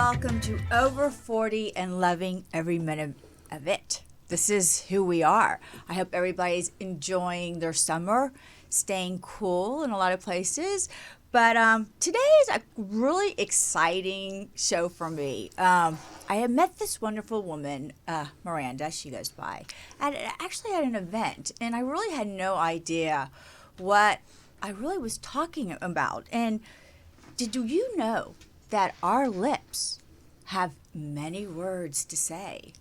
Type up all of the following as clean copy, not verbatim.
welcome to Over 40 and Loving Every Minute of It. This is who we are. I hope everybody's enjoying their summer, staying cool in a lot of places. But today is a really exciting show for me. I had met this wonderful woman, Miranda, she goes by, actually at an event, and I really had no idea what I really was talking about. And do you know that our lips have many words to say?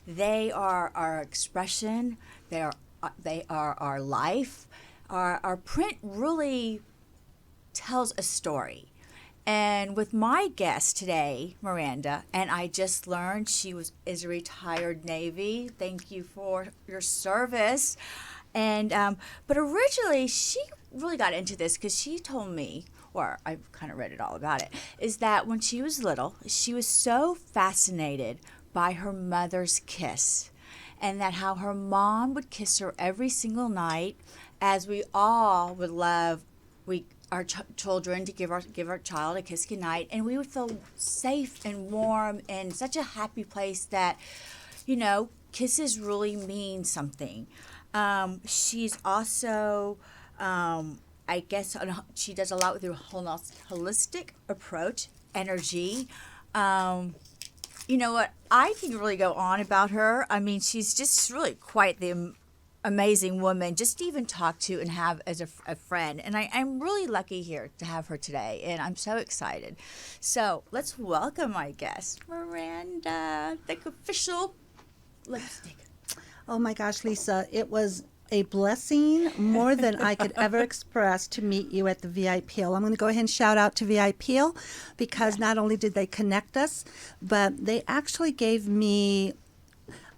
They are our expression. They are our life. Our print really tells a story. And with my guest today, Miranda, and I just learned she is a retired Navy. Thank you for your service. And but originally she really got into this because she told me, or I kind of read it all about it, is that when she was little, she was so fascinated by her mother's kiss, and that how her mom would kiss her every single night, as we all would love our children to give our child a kiss goodnight, and we would feel safe and warm and such a happy place that, you know, kisses really mean something. She's also I guess she does a lot with her holistic approach, energy. You know what? I can really go on about her. I mean, she's just really quite the amazing woman just to even talk to and have as a friend. And I'm really lucky here to have her today, and I'm so excited. So let's welcome my guest, Miranda, the official lipstick. Oh my gosh, Lisa, it was a blessing more than I could ever express to meet you at the VIPL. I'm going to go ahead and shout out to VIPL because not only did they connect us, but they actually gave me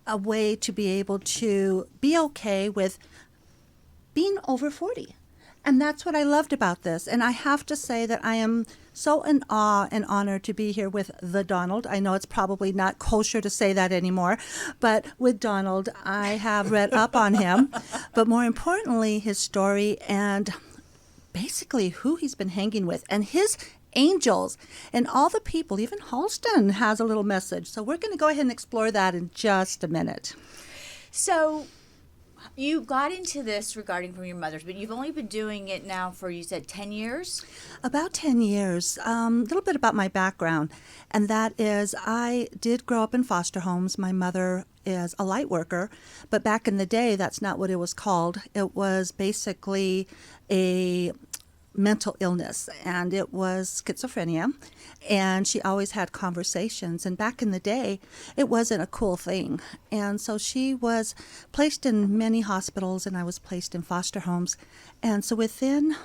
a way to be able to be okay with being over 40. And that's what I loved about this. And I have to say that I am so in awe and honored to be here with the Donald. I know it's probably not kosher to say that anymore, but with Donald, I have read up on him. But more importantly, his story and basically who he's been hanging with and his angels and all the people. Even Halston has a little message. So we're going to go ahead and explore that in just a minute. So you got into this regarding from your mother's, but you've only been doing it now for, you said, 10 years? About 10 years. A little bit about my background, and that is I did grow up in foster homes. My mother is a light worker, but back in the day, that's not what it was called. It was basically a mental illness, and it was schizophrenia, and she always had conversations, and back in the day it wasn't a cool thing, and so she was placed in many hospitals and I was placed in foster homes. And so within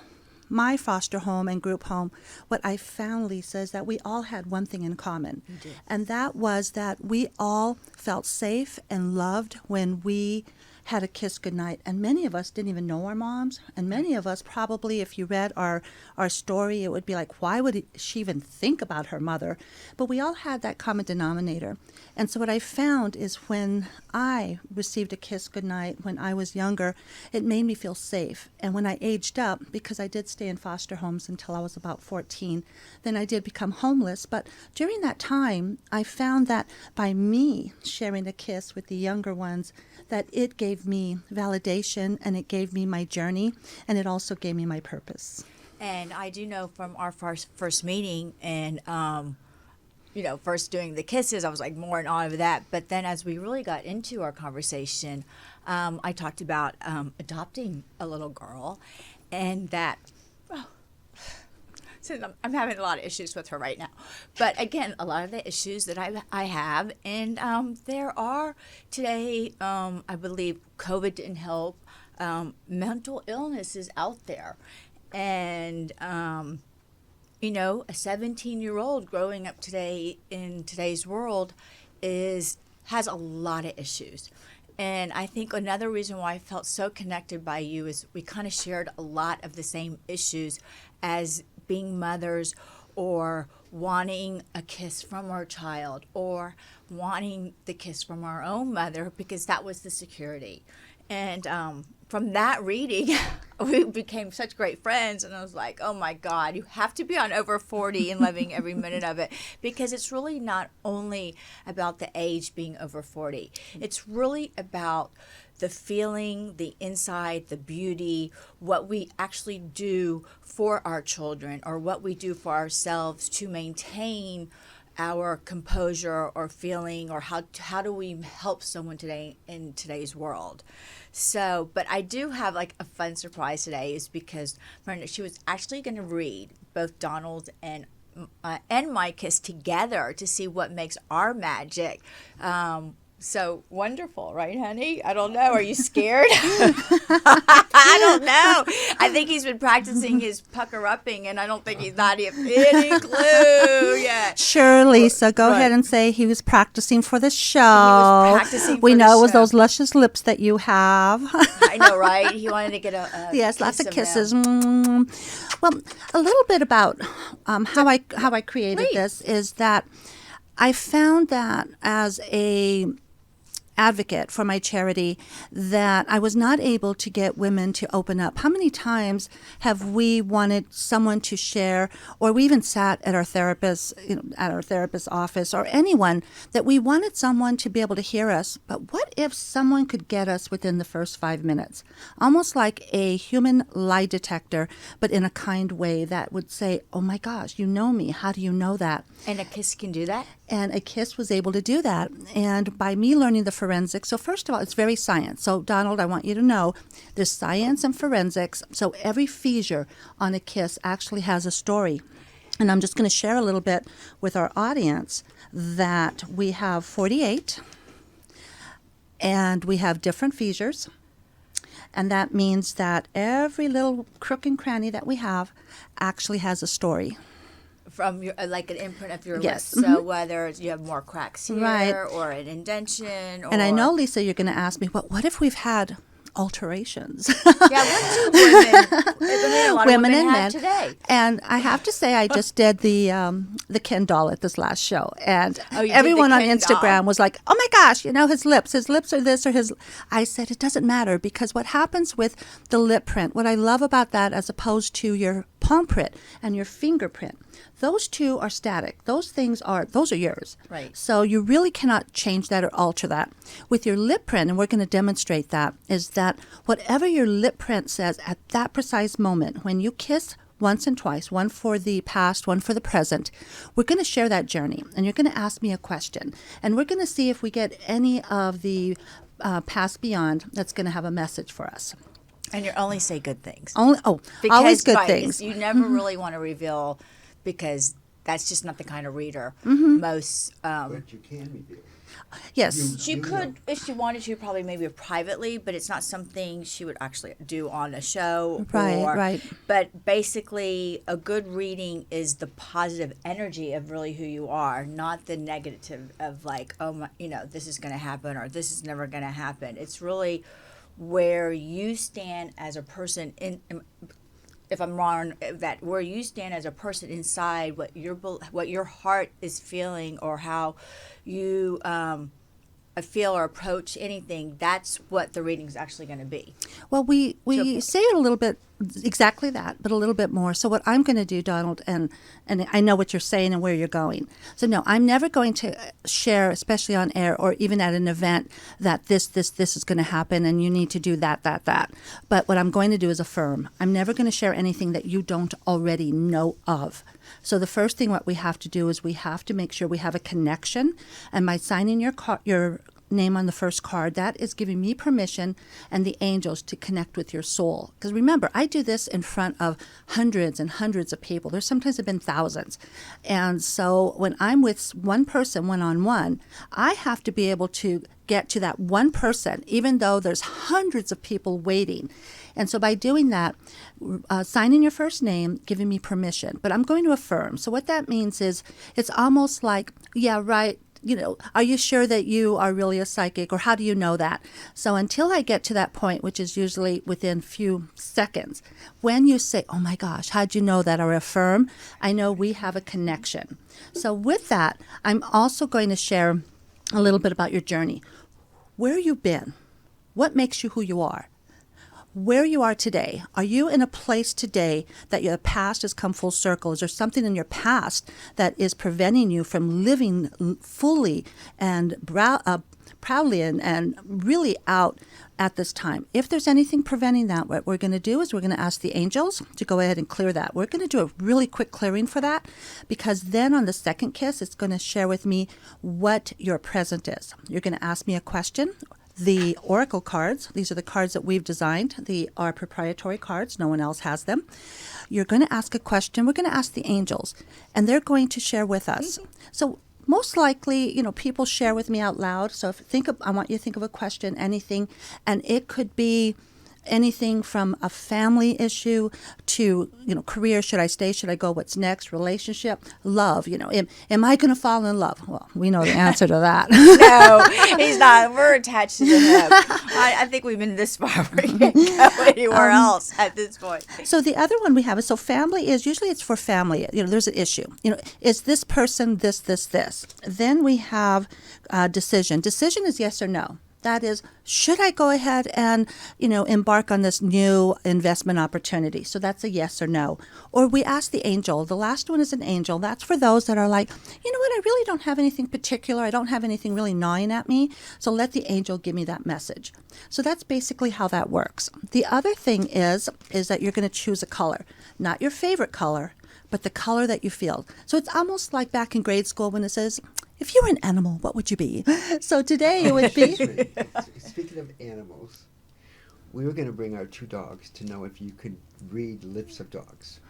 my foster home and group home, what I found, Lisa, is that we all had one thing in common, and that was that we all felt safe and loved when we had a kiss goodnight. And many of us didn't even know our moms. And many of us probably, if you read our story, it would be like, why would she even think about her mother? But we all had that common denominator. And so what I found is when I received a kiss goodnight when I was younger, it made me feel safe. And when I aged up, because I did stay in foster homes until I was about 14, then I did become homeless. But during that time, I found that by me sharing a kiss with the younger ones, that it gave me validation, and it gave me my journey, and it also gave me my purpose. And I do know from our first meeting and, you know, first doing the kisses, I was like more in awe of that. But then as we really got into our conversation, I talked about adopting a little girl, and that, so I'm having a lot of issues with her right now. But again, a lot of the issues that I have, and there are today, I believe COVID didn't help, mental illness is out there. And, you know, a 17-year-old growing up today in today's world has a lot of issues. And I think another reason why I felt so connected by you is we kind of shared a lot of the same issues as being mothers, or wanting a kiss from our child, or wanting the kiss from our own mother, because that was the security. And from that reading, we became such great friends, and I was like, oh my God, you have to be on Over 40 and loving every minute of it, because it's really not only about the age being over 40. It's really about the feeling, the inside, the beauty, what we actually do for our children or what we do for ourselves to maintain our composure or feeling, or how do we help someone today in today's world. So, but I do have like a fun surprise today, is because Miranda, she was actually going to read both Donald and my kiss together to see what makes our magic so wonderful, right, honey? I don't know. Are you scared? I don't know. I think he's been practicing his pucker-upping, and I don't think he's not any clue yet. Sure, Lisa. Go ahead and say he was practicing for the show. He was practicing for we the know it was show. those luscious lips that you have. I know, right? He wanted to get a yes, lots of kisses. Them. Well, a little bit about how I created this is that I found that as a advocate for my charity, that I was not able to get women to open up. How many times have we wanted someone to share, or we even sat at our therapist, at our therapist's office, or anyone, that we wanted someone to be able to hear us, but what if someone could get us within the first 5 minutes? Almost like a human lie detector, but in a kind way that would say, oh my gosh, you know me, how do you know that? And a kiss can do that? And a kiss was able to do that. And by me learning the forensics, so first of all, it's very science. So Donald, I want you to know there's science and forensics. So every fissure on a kiss actually has a story. And I'm just going to share a little bit with our audience that we have 48 and we have different fissures. And that means that every little crook and cranny that we have actually has a story. From your, like an imprint of your yes. lips. So whether you have more cracks here right. or an indentation. Or... And I know, Lisa, you're going to ask me, what if we've had alterations? Yeah, what do women, a lot women of women and have men today? And I have to say, I just did the Ken doll at this last show, and everyone everyone on Instagram was like, "Oh my gosh, his lips are this or his." I said it doesn't matter, because what happens with the lip print, what I love about that, as opposed to your palm print and your fingerprint, those two are static. Those are yours. Right. So you really cannot change that or alter that. With your lip print, and we're going to demonstrate that, is that whatever your lip print says at that precise moment, when you kiss once and twice, one for the past, one for the present, we're going to share that journey. And you're going to ask me a question. And we're going to see if we get any of the past beyond that's going to have a message for us. And you only say good things. Always good things. You never really want to reveal, because that's just not the kind of reader most. But you can reveal. Yes. She could, if she wanted to, probably maybe privately, but it's not something she would actually do on a show. Right. But basically, a good reading is the positive energy of really who you are, not the negative of like, oh my, this is going to happen or this is never going to happen. It's really where you stand as a person if I'm wrong, that where you stand as a person inside, what your heart is feeling, or how you feel or approach anything, that's what the reading is actually going to be. Well, we say it a little bit, exactly that, but a little bit more. So what I'm going to do, Donald, and I know what you're saying and where you're going. So no, I'm never going to share, especially on air or even at an event, that this is going to happen and you need to do that. But what I'm going to do is affirm. I'm never going to share anything that you don't already know of. So the first thing what we have to do is we have to make sure we have a connection. And by signing your name on the first card, that is giving me permission and the angels to connect with your soul. Because remember, I do this in front of hundreds and hundreds of people. There's sometimes have been thousands. And so when I'm with one person one-on-one, I have to be able to get to that one person, even though there's hundreds of people waiting. And so by doing that, signing your first name, giving me permission. But I'm going to affirm. So what that means is it's almost like, yeah, right, are you sure that you are really a psychic, or how do you know that? So until I get to that point, which is usually within few seconds, when you say, oh my gosh, how'd you know that, or affirm, I know we have a connection. So with that, I'm also going to share a little bit about your journey. Where you've been, what makes you who you are, where you are today. Are you in a place today that your past has come full circle? Is there something in your past that is preventing you from living fully and proudly and really out at this time? If there's anything preventing that, what we're going to do is we're going to ask the angels to go ahead and clear that. We're going to do a really quick clearing for that, because then on the second kiss, it's going to share with me what your present is. You're going to ask me a question. The oracle cards, these are the cards that we've designed. They are proprietary cards. No one else has them. You're going to ask a question. We're going to ask the angels, and they're going to share with us. So most likely, people share with me out loud. So I want you to think of a question, anything, and it could be anything from a family issue to, career. Should I stay? Should I go? What's next? Relationship, love. Am I going to fall in love? Well, we know the answer to that. No, he's not. We're attached to him. I think we've been this far. We can't go anywhere else at this point. So the other one we have is, so family is, usually it's for family. There's an issue. Is this person this? Then we have decision. Decision is yes or no. That is, should I go ahead and, embark on this new investment opportunity? So that's a yes or no. Or we ask the angel. The last one is an angel. That's for those that are like, you know what, I really don't have anything particular. I don't have anything really gnawing at me. So let the angel give me that message. So that's basically how that works. The other thing is that you're going to choose a color. Not your favorite color, but the color that you feel. So it's almost like back in grade school when it says, if you were an animal, what would you be? So today it would be... Speaking of animals, we were going to bring our 2 dogs to know if you could read lips of dogs.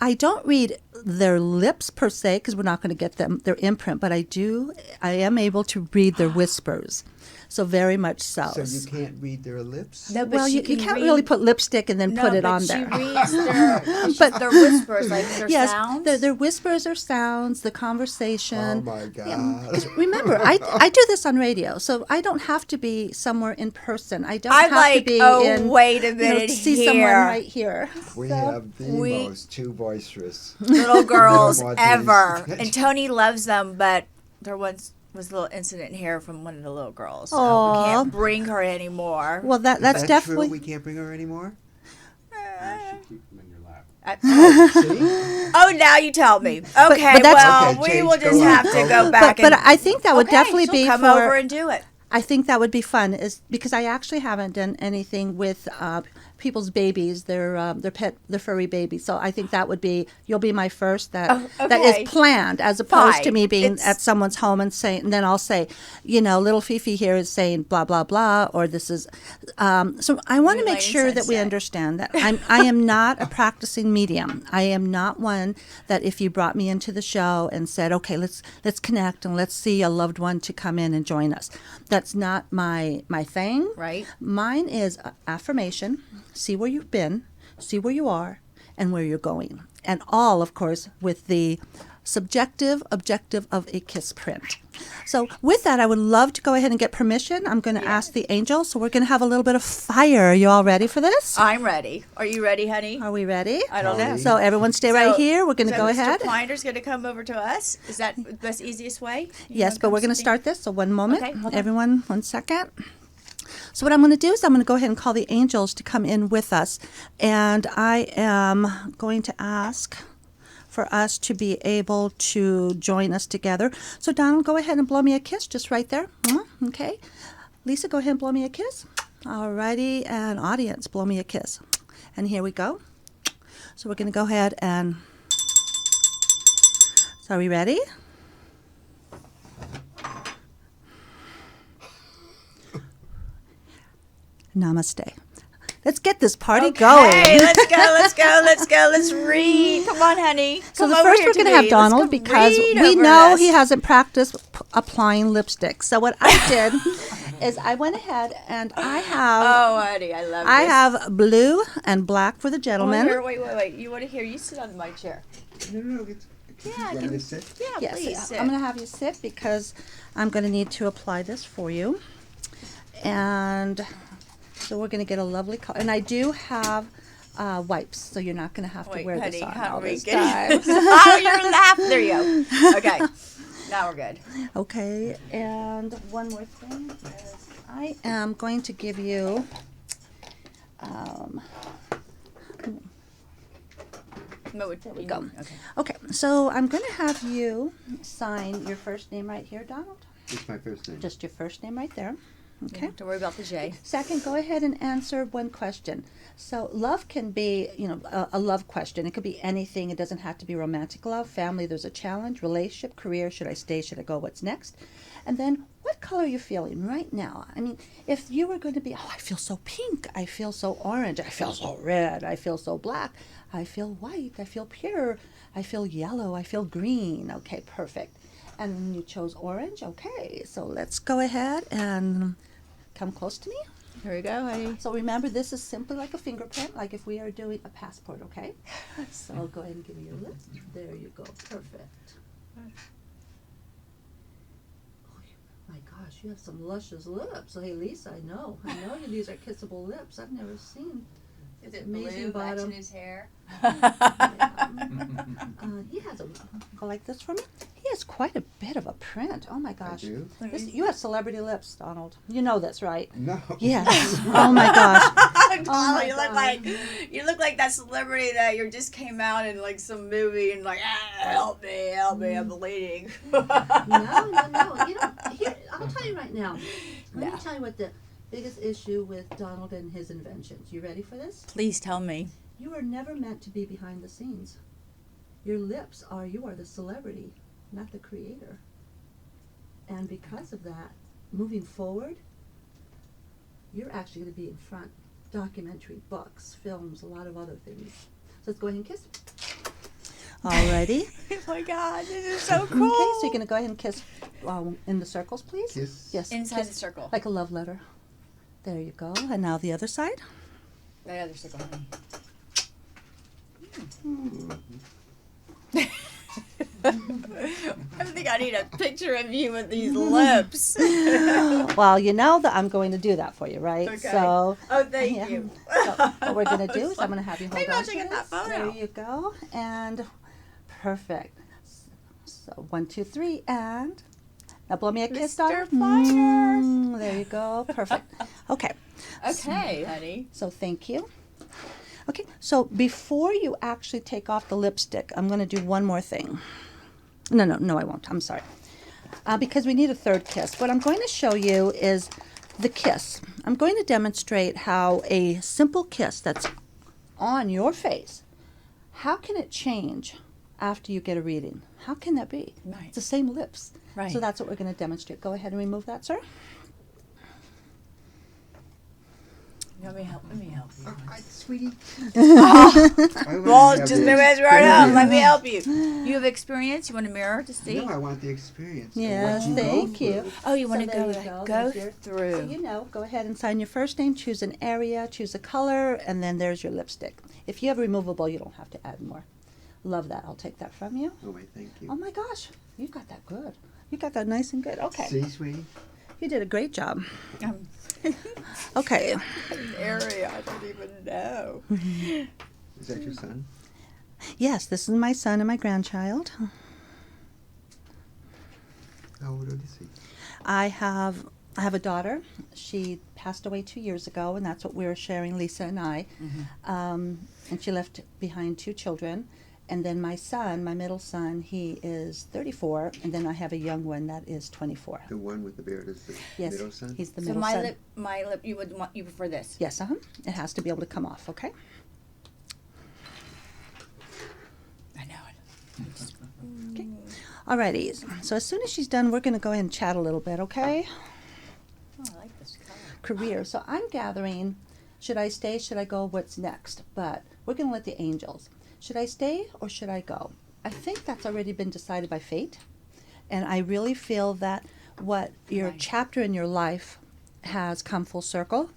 I don't read their lips per se, because we're not going to get their imprint, but I am able to read their whispers. So very much so. So you can't read their lips? No, but Well, you can't really put lipstick and then put it on there. She reads their whispers, like their Yes, sounds. their whispers or sounds, the conversation. Oh, my God. Yeah. Remember, I do this on radio, so I don't have to be somewhere in person. I don't have to be wait a minute, see someone right here. We have the most 2 boisterous little girls watchers. ever. And Tony loves them, but there was a little incident here from one of the little girls. So we can't bring her anymore. Well, that's Is that definitely... true? We can't bring her anymore? Keep them in your lap. See? Oh, now you tell me. Okay, but that's- Okay, we James, will just go on. have to go back. But I think that would definitely she'll be come for... over and do it. I think that would be fun, is because I actually haven't done anything with people's babies, their furry babies. So I think that would be, you'll be my first that is planned, as opposed to me being at someone's home and saying, and then I'll say, little Fifi here is saying blah blah blah, or this is. So I want to make sure that we understand that I am not a practicing medium. I am not one that if you brought me into the show and said, okay, let's connect and let's see a loved one to come in and join us. That's not my thing. Right. Mine is affirmation. See where you've been, see where you are, and where you're going. And all, of course, with the subjective objective of a kiss print. So with that, I would love to go ahead and get permission. I'm going to ask the angel. So we're going to have a little bit of fire. Are you all ready for this? I'm ready. Are you ready, honey? Are we ready? I don't know. So everyone stay right here. We're going to go Mr. ahead. Plinder's going to come over to us. Is that the best, easiest way? Yes, but we're going to start this. So one moment. Okay, hold on. Everyone, 1 second. So what I'm going to do is I'm going to go ahead and call the angels to come in with us. And I am going to ask for us to be able to join us together. So Donald, go ahead and blow me a kiss just right there. Okay. Lisa, go ahead and blow me a kiss. All righty. And audience, blow me a kiss. And here we go. So we're going to go ahead and... So are we ready? Namaste. Let's get this party going. Hey, let's go. Let's read. Come on, honey. So Come the over first here we're to going to have me. Donald Let's go because read we over know this. he hasn't practiced applying lipstick. So what I did is I went ahead and I have Oh, honey, I love I this. have blue and black for the gentleman. Here, wait. You want to hear? You sit on my chair. No. Yeah, I can- sit? Yeah, Yes, please sit. I'm going to have you sit because I'm going to need to apply this for you. And so we're going to get a lovely color. And I do have wipes, so you're not going to have to wear honey, this on how all are we this getting- time. Oh, you're laughing. There you go. Okay. Now we're good. Okay, and one more thing is I am going to give you There we go. Okay. Okay, so I'm going to have you sign your first name right here, Donald. It's my first name. Just your first name right there. Okay. Don't worry about the J. Second, go ahead and answer one question. So love can be, a love question. It could be anything. It doesn't have to be romantic love, family, there's a challenge, relationship, career, should I stay, should I go, what's next? And then what color are you feeling right now? I mean, if you were going to be, I feel so pink, I feel so orange, I feel so red, I feel so black, I feel white, I feel pure, I feel yellow, I feel green. Okay, perfect. And you chose orange. Okay, so let's go ahead and come close to me. Here we go, honey. So remember, this is simply like a fingerprint, like if we are doing a passport, okay? So go ahead and give me your lips. There you go. Perfect. Oh, my gosh, you have some luscious lips. Hey, Lisa, I know these are kissable lips. I've never seen. Is it amazing blue bottom. matching his hair? He has a, go like this for me. He has quite a bit of a print. Oh my gosh. I do? You have celebrity lips, Donald. You know this, right? No. Yes. Oh my gosh. Donald, my you look God. you look like that celebrity that you just came out in like some movie and like, help me, I'm bleeding. No. Here, I'll tell you right now. Let me tell you what the biggest issue with Donald and his inventions. You ready for this? Please tell me. You are never meant to be behind the scenes. Your lips you are the celebrity, not the creator. And because of that, moving forward, you're actually going to be in front. Documentary, books, films, a lot of other things. So let's go ahead and kiss. Alrighty. Oh my God, this is so cool. Okay, so you're going to go ahead and kiss in the circles, please. Kiss. Yes. Inside kiss the circle. like a love letter. There you go. And now the other side. The other circle, honey. I think I need a picture of you with these lips. Well, you know that I'm going to do that for you, right? Okay. So, Oh, thank yeah. you. So what we're going to do is I'm going to have you hold Maybe on I'll to take that this. photo. There you go. And perfect. So 1, 2, 3, and now blow me a kiss, Mr. daughter. Finer. There you go. Perfect. Okay. Okay, honey. So thank you. Okay, so before you actually take off the lipstick, I'm going to do one more thing. No, I won't. I'm sorry. Because we need a third kiss. What I'm going to show you is the kiss. I'm going to demonstrate how a simple kiss that's on your face, how can it change after you get a reading? How can that be? Right. It's the same lips. Right. So that's what we're going to demonstrate. Go ahead and remove that, sir. Let me help you. Sweetie. Well, just move it right up. Let me help you. Mm. You have experience? You want a mirror to see? No, I want the experience. of Yes, what you go thank through. you. Oh, you want to So there go you like, go. go There's your- through. So go ahead and sign your first name, choose an area, choose a color, and then there's your lipstick. If you have removable, you don't have to add more. Love that. I'll take that from you. Oh, wait, thank you. Oh my gosh, you got that good. You got that nice and good. Okay. See, sweetie? You did a great job. Um, Okay. area, I don't even know. Is that your son? Yes, this is my son and my grandchild. How old is he? I have a daughter. She passed away 2 years ago, and that's what we were sharing, Lisa and I. And she left behind 2 children. And then my son, my middle son, he is 34, and then I have a young one that is 24. The one with the beard is the Yes, middle son? he's the So middle my son. lip, you prefer this? Yes, it has to be able to come off, okay? I know it. Okay. Alrighty, so as soon as she's done, we're going to go ahead and chat a little bit, okay? Oh, I like this color. Career. So I'm gathering, should I stay, should I go, what's next? But we're going to let the angels. Should I stay or should I go? I think that's already been decided by fate. And I really feel that what your Right. chapter in your life has come full circle.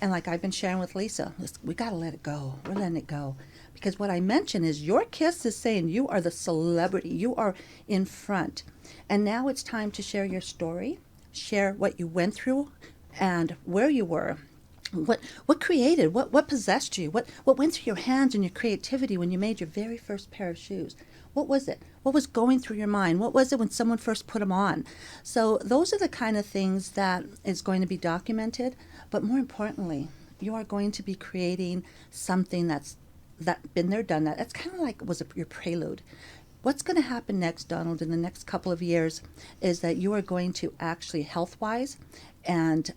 And like I've been sharing with Lisa, we got to let it go. We're letting it go. Because what I mentioned is your kiss is saying you are the celebrity. You are in front. And now it's time to share your story, share what you went through and where you were. What created, what possessed you, what went through your hands and your creativity when you made your very first pair of shoes? What was it? What was going through your mind? What was it when someone first put them on? So those are the kind of things that is going to be documented, but more importantly, you are going to be creating something that's been there, done that. That's kind of like your prelude. What's going to happen next, Donald, in the next couple of years is that you are going to actually, health-wise and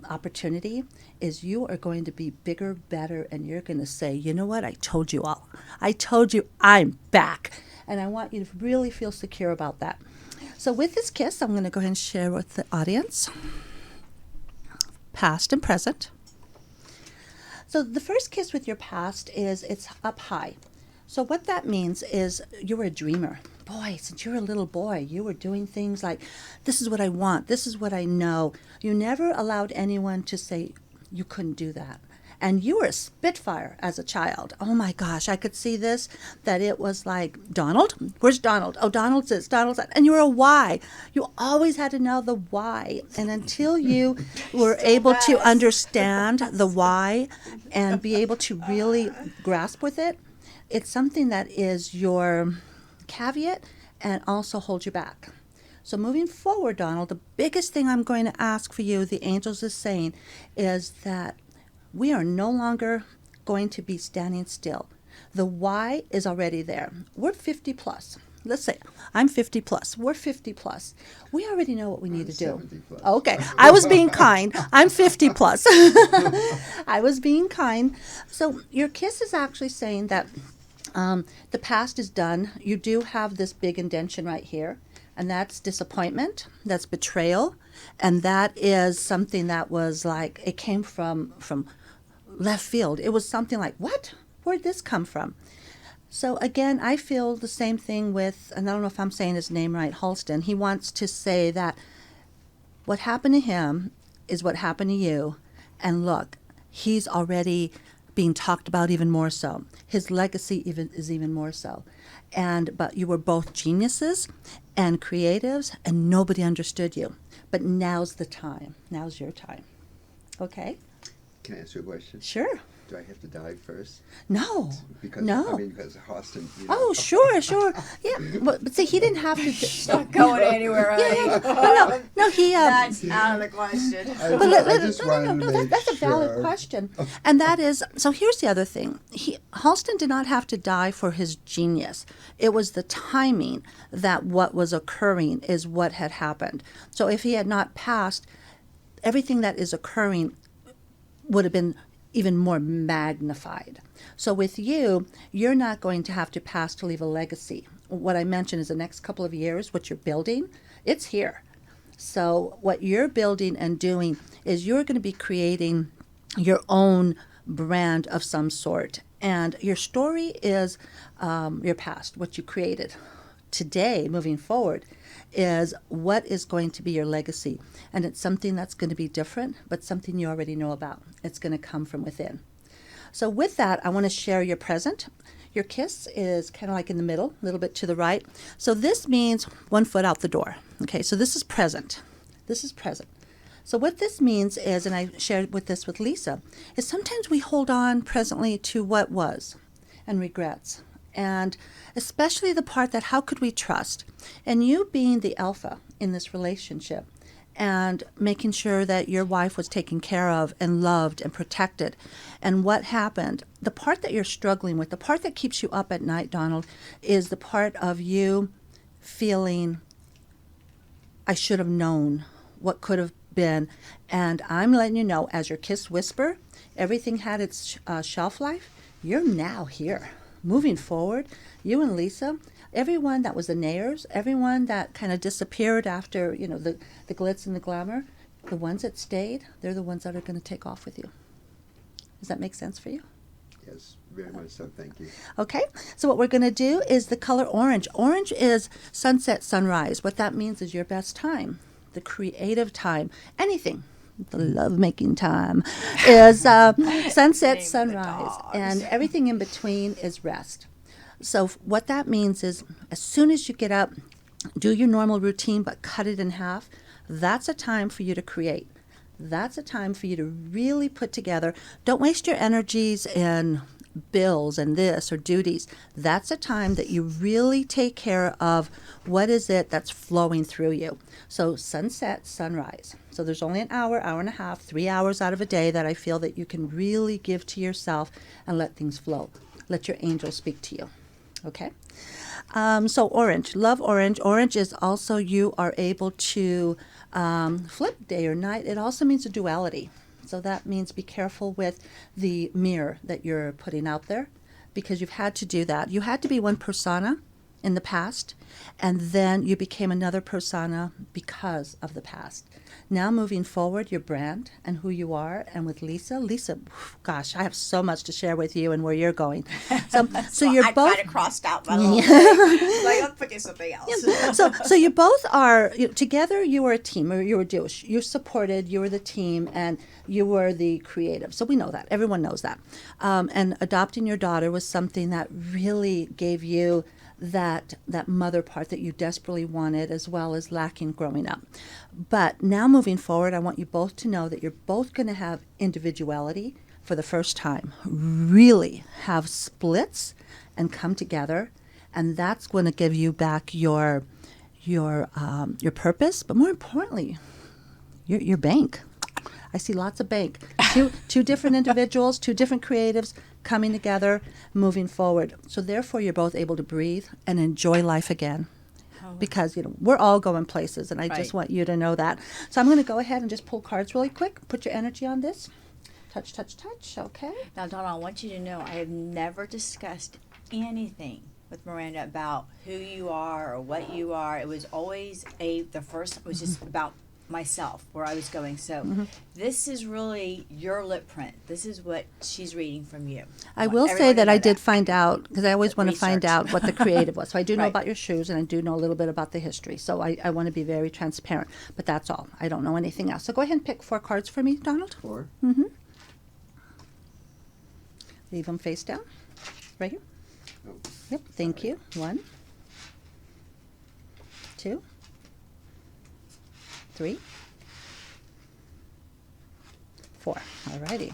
opportunity, is you are going to be bigger, better, and you're going to say, you know what, I told you all. I told you I'm back. And I want you to really feel secure about that. So with this kiss, I'm going to go ahead and share with the audience, past and present. So the first kiss with your past is it's up high. So what that means is you were a dreamer. Boy, since you were a little boy, you were doing things like, this is what I want, this is what I know. You never allowed anyone to say you couldn't do that. And you were a spitfire as a child. Oh my gosh, I could see this, that it was like, Donald? Where's Donald? Oh, Donald's this, Donald's that. And you were a why. You always had to know the why. And until you were able to understand the why and be able to really grasp with it, it's something that is your caveat and also holds you back. So moving forward, Donald, the biggest thing I'm going to ask for you, the angels is saying, is that we are no longer going to be standing still. The why is already there. We're 50 plus. Let's say I'm 50 plus. We're 50 plus. We already know what we need to do. 70 plus. Okay. I was being kind. I'm 50 plus. I was being kind. So your kiss is actually saying that the past is done. You do have this big indention right here, and that's disappointment, that's betrayal, and that is something that was like, it came from left field. It was something like, what? Where'd this come from? So again, I feel the same thing with, and I don't know if I'm saying his name right, Halston. He wants to say that what happened to him is what happened to you, and look, he's already being talked about even more so. His legacy is even more so. But you were both geniuses and creatives, and nobody understood you. But now's the time. Now's your time. Okay? Can I ask you a question? Sure. Do I have to die first? No. Because No. I mean, because Austin. You know. Oh, sure. Yeah, but see, he didn't have to. Not going anywhere, honey. No, he. That's out of the question. I just wanted to make that's a valid sure. question, and that is. So here's the other thing. Halston did not have to die for his genius. It was the timing that what was occurring is what had happened. So if he had not passed, everything that is occurring would have been even more magnified. So with you, you're not going to have to pass to leave a legacy. What I mentioned is the next couple of years, what you're building, it's here. So what you're building and doing is you're going to be creating your own brand of some sort. And your story is your past, what you created. Today, moving forward, is what is going to be your legacy. And it's something that's going to be different, but something you already know about. It's going to come from within. So with that, I want to share your present. Your kiss is kind of like in the middle, a little bit to the right. So this means 1 foot out the door. Okay, so this is present. This is present. So what this means is, and I shared this with Lisa, is sometimes we hold on presently to what was and regrets. And especially the part that how could we trust? And you being the alpha in this relationship and making sure that your wife was taken care of and loved and protected. And what happened, the part that you're struggling with, the part that keeps you up at night, Donald, is the part of you feeling, I should have known what could have been. And I'm letting you know, as your kiss whisper, everything had its shelf life. You're now here. Moving forward, you and Lisa, everyone that was the nayers, everyone that kind of disappeared after, the glitz and the glamour, the ones that stayed, they're the ones that are going to take off with you. Does that make sense for you? Yes, very much so. Thank you. Okay, so what we're going to do is the color orange. Orange is sunset, sunrise. What that means is your best time, the creative time, anything. The lovemaking time is sunset, sunrise, and everything in between is rest. So what that means is as soon as you get up, do your normal routine, but cut it in half. That's a time for you to create. That's a time for you to really put together. Don't waste your energies in bills and this or duties, that's a time that you really take care of what is it that's flowing through you. So sunset, sunrise. So there's only an hour, hour and a half, 3 hours out of a day that I feel that you can really give to yourself and let things flow. Let your angels speak to you. Okay? So orange, love orange. Orange is also you are able to flip day or night. It also means a duality. So that means be careful with the mirror that you're putting out there, because you've had to do that. You had to be one persona in the past, and then you became another persona because of the past. Now moving forward, your brand and who you are, and with Lisa, gosh, I have so much to share with you and where you're going. So you're I both kind of crossed out my little thing. Like, I'm picking something else. So you both are together. You were a team, or you were Jewish. You supported. You were the team, and you were the creative. So we know that. Everyone knows that. And adopting your daughter was something that really gave you that mother part that you desperately wanted, as well as lacking growing up. But now moving forward, I want you both to know that you're both going to have individuality for the first time. Really have splits and come together, and that's going to give you back your purpose, but more importantly, your bank. I see lots of bank. Two different individuals, two different creatives coming together, moving forward. So therefore, you're both able to breathe and enjoy life again. Because, we're all going places, and I just want you to know that. So I'm going to go ahead and just pull cards really quick. Put your energy on this. Touch, touch, touch. Okay. Now, Donna, I want you to know I have never discussed anything with Miranda about who you are or what you are. It was always the first was just about myself, where I was going. So this is really your lip print. This is what she's reading from you. I will say that I did find out, because I always want to find out what the creative was. So I do know about your shoes, and I do know a little bit about the history. So I want to be very transparent. But that's all. I don't know anything else. So go ahead and pick 4 cards for me, Donald. 4. Mm-hmm. Leave them face down. Right here. Oh, Yep. Thank you. 1, 2, 3, 4. All righty.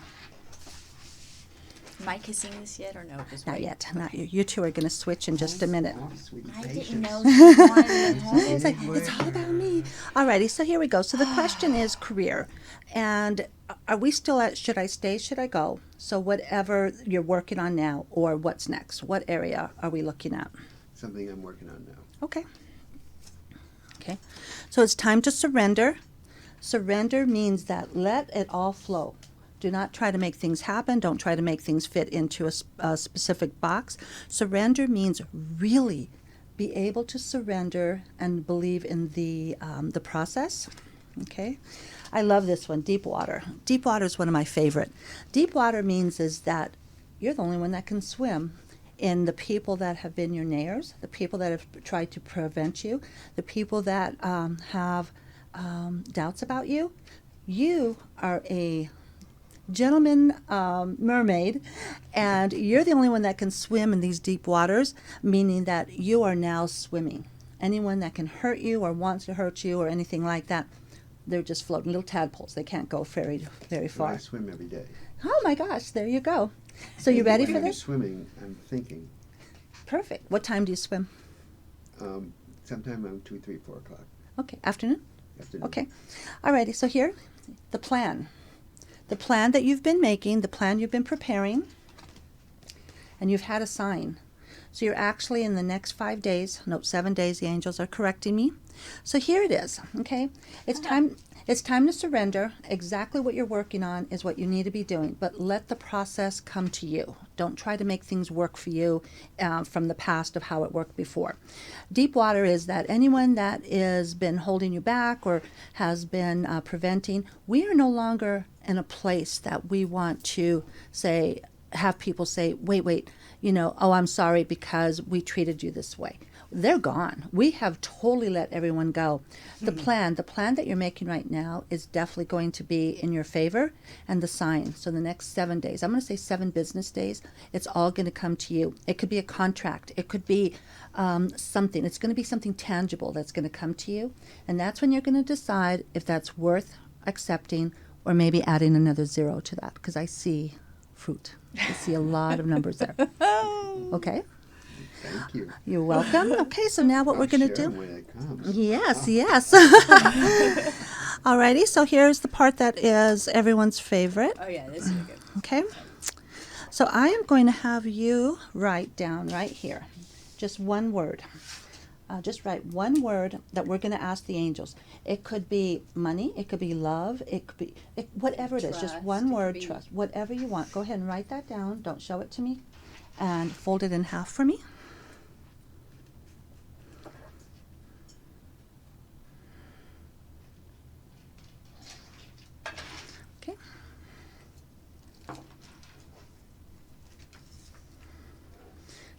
Am I kissing this yet or no? Just Not wait. yet. Not you. You two are going to switch in just a minute. Oh, sweet I patience. didn't know she wanted it. It's like, it's all about me. Alrighty, so here we go. So the question is career. And are we still at should I stay, should I go? So whatever you're working on now, or what's next, what area are we looking at? Something I'm working on now. Okay. Okay. So it's time to surrender. Surrender means that let it all flow. Do not try to make things happen. Don't try to make things fit into a specific box. Surrender means really be able to surrender and believe in the process. Okay, I love this one, deep water. Deep water is one of my favorite. Deep water means is that you're the only one that can swim in the people that have been your nares, the people that have tried to prevent you, the people that have doubts about you. You are a gentleman mermaid, and you're the only one that can swim in these deep waters, meaning that you are now swimming. Anyone that can hurt you or wants to hurt you or anything like that, they're just floating, little tadpoles. They can't go very So I far. swim every day. Oh my gosh, there you go. So you ready for When I'm this? swimming, I'm thinking. Perfect. What time do you swim? Sometime around 2, 3, 4 o'clock. Okay, afternoon? Afternoon. Okay. Alrighty, so here, the plan. The plan that you've been making, the plan you've been preparing, and you've had a sign. So you're actually in the next 5 days, no, 7 days, the angels are correcting me. So here it is, okay? It's time to surrender. Exactly what you're working on is what you need to be doing, but let the process come to you. Don't try to make things work for you from the past of how it worked before. Deep water is that anyone that has been holding you back or has been preventing, we are no longer in a place that we want to say, have people say, wait, oh, I'm sorry because we treated you this way. They're gone. We have totally let everyone go. The plan that you're making right now is definitely going to be in your favor, and the sign. So the next 7 days, I'm going to say 7 business days, it's all going to come to you. It could be a contract. It could be something. It's going to be something tangible that's going to come to you. And that's when you're going to decide if that's worth accepting or maybe adding another 0 to that, because I see fruit. You see a lot of numbers there. Okay. Thank you. You're welcome. Okay, so now what we're going to Share do. when it comes. Yes, yes. Alrighty, so here's the part that is everyone's favorite. Oh yeah, this is good. Okay. So I am going to have you write down right here just one word. Just write one word that we're going to ask the angels. It could be money, it could be love, it could be whatever it is. Just Trust, one it word, could be- trust. Whatever you want. Go ahead and write that down. Don't show it to me. And fold it in half for me. Okay.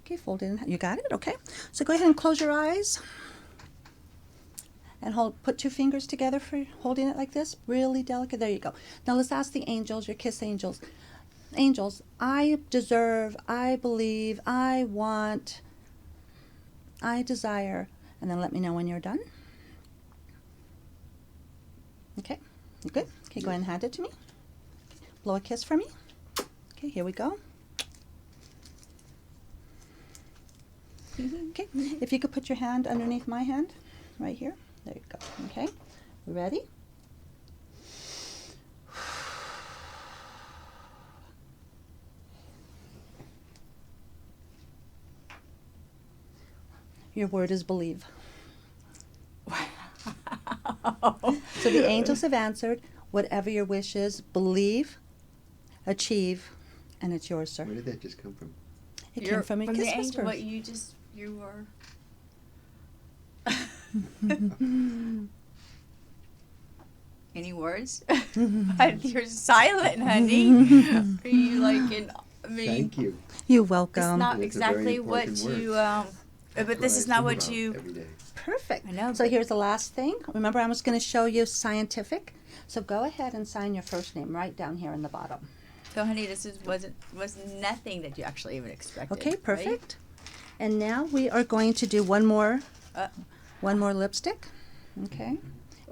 Okay, fold it in. You got it? Okay. So go ahead and close your eyes. And put 2 fingers together for holding it like this. Really delicate. There you go. Now let's ask the angels, your kiss angels. Angels, I deserve, I believe, I want, I desire. And then let me know when you're done. Okay. You good? Okay, go ahead and hand it to me. Blow a kiss for me. Okay, here we go. Okay. If you could put your hand underneath my hand, right here. There you go. Okay. Ready? Your word is believe. So the angels have answered, whatever your wish is, believe, achieve, and it's yours, sir. Where did that just come from? It came from your the kiss angel. whispers. What you were. Any words? You're silent, honey. Are you like in? I mean, Thank you. You're it's welcome. not That's a very exactly what important you. word. But That's this what is I not think what about you. every day. Perfect. I know, So but- here's the last thing. Remember, I was going to show you scientific. So go ahead and sign your first name right down here in the bottom. So, honey, this was nothing that you actually even expected. Okay, right? perfect. And now we are going to do one more lipstick. Okay.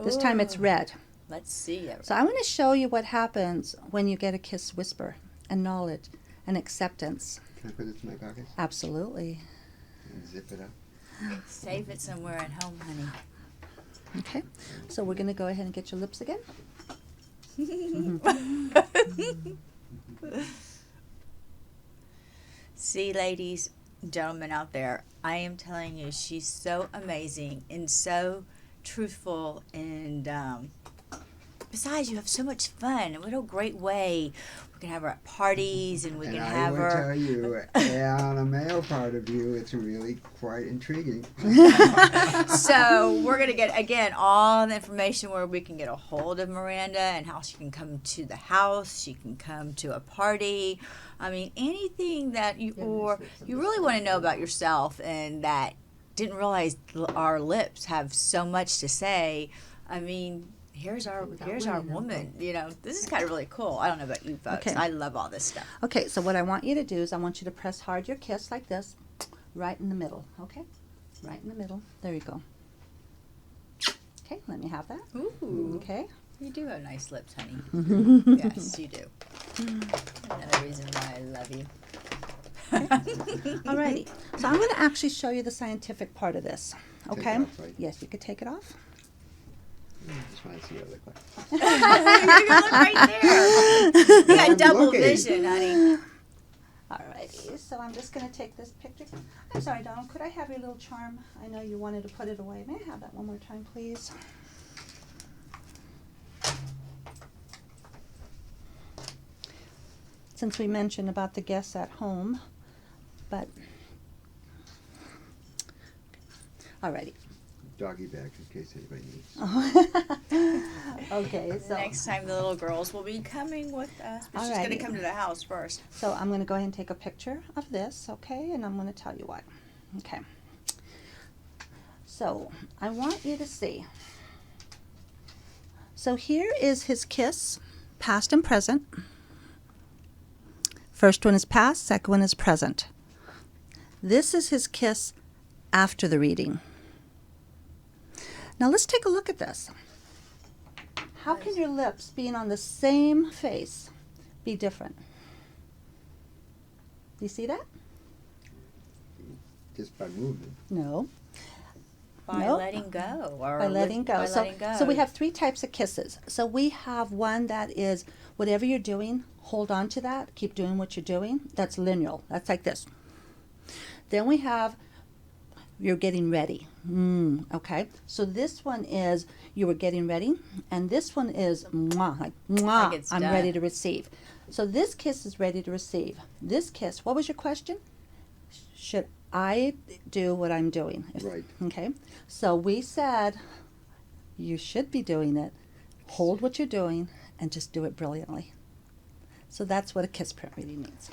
This time it's Ooh. red. Let's see it. So I want to show you what happens when you get a kiss whisper and knowledge and acceptance. Can I put it in my pocket Absolutely. and zip it up? Save it somewhere at home, honey. Okay. So we're going to go ahead and get your lips again. See, ladies, gentlemen out there, I am telling you, she's so amazing and so truthful, and besides, you have so much fun. What a great way. We can have her at parties, and we And can I have will her. tell you, on a male part of you, it's really quite intriguing. So we're going to get, again, all the information where we can get a hold of Miranda and how she can come to the house. She can come to a party. I mean, anything that you really want to know about yourself and that didn't realize our lips have so much to say. I mean, here's our woman. You know, this is kind of really cool. I don't know about you folks. Okay. I love all this stuff. Okay, so what I want you to do is I want you to press hard your kiss like this, right in the middle, okay? Right in the middle. There you go. Okay, let me have that. Ooh, Okay. you do have nice lips, honey. Yes, you do. Another reason why I love you. Alrighty. So I'm going to actually show you the scientific part of this. Take it Okay? off, right? Yes, you could take it off. I just want to see what I look like. You're gonna look right there. You got I'm double looking. vision, honey. Alrighty, so I'm just going to take this picture. I'm sorry, Donald, could I have your little charm? I know you wanted to put it away. May I have that one more time, please? Since we mentioned about the guests at home, but alrighty. Doggy bags in case anybody needs. Okay, so Next time the little girls will be coming with us, but she's gonna Alrighty. come to the house first. So I'm going to go ahead and take a picture of this, okay? And I'm going to tell you what. Okay. So I want you to see. So here is his kiss, past and present. First one is past, second one is present. This is his kiss after the reading. Now let's take a look at this. How can your lips, being on the same face, be different? Do you see that? Just by movement. No. By Nope. letting go. Or By letting go. By so, letting go. so we have 3 types of kisses. So we have one that is whatever you're doing, hold on to that, keep doing what you're doing. That's lineal. That's like this. Then we have you're getting ready. Okay. So this one is you were getting ready, and this one is mwah, like mwah, Like it's I'm done. ready to receive. So this kiss is ready to receive. This kiss, what was your question? Should I do what I'm doing? Right. Okay. So we said you should be doing it. Hold what you're doing and just do it brilliantly. So that's what a kiss print reading means.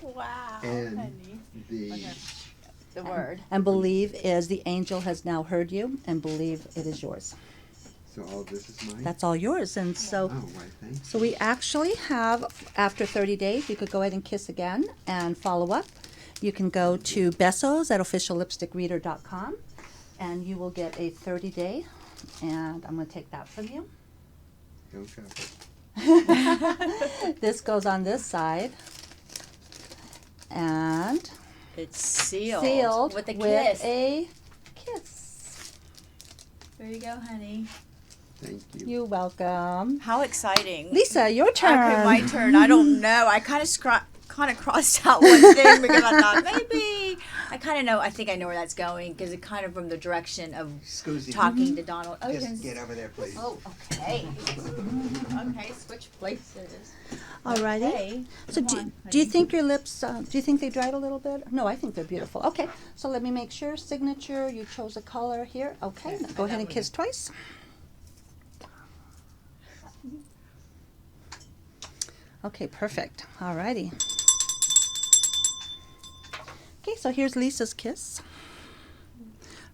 Wow. And honey. the Okay. The word. And believe is the angel has now heard you, and believe it is yours. so all this is mine. That's all yours. And so Oh, why? Thanks. so we actually have, after 30 days, you could go ahead and kiss again and follow up. You can go to Bessos at officiallipstickreader.com, and you will get a 30-day, and I'm going to take that from you. Don't drop it. This goes on this side, and It's sealed. sealed with a with kiss. a kiss. There you go, honey. Thank you. You're welcome. How exciting. Lisa, your turn. Okay, my turn. I don't know. I kind of crossed out one thing because I thought maybe I kind of know. I think I know where that's going because it kind of from the direction of Scusi, talking to Donald. Oh, just get over there, please. Oh, okay. Okay, switch places. Alrighty. Okay. So Come on, do you honey. think your lips, do you think they dried a little bit? No, I think they're beautiful. Okay, so let me make sure. Signature, you chose a color here. Okay, Yes, go I ahead know and we kiss twice. Okay, perfect. Alrighty. Okay, so here's Lisa's kiss.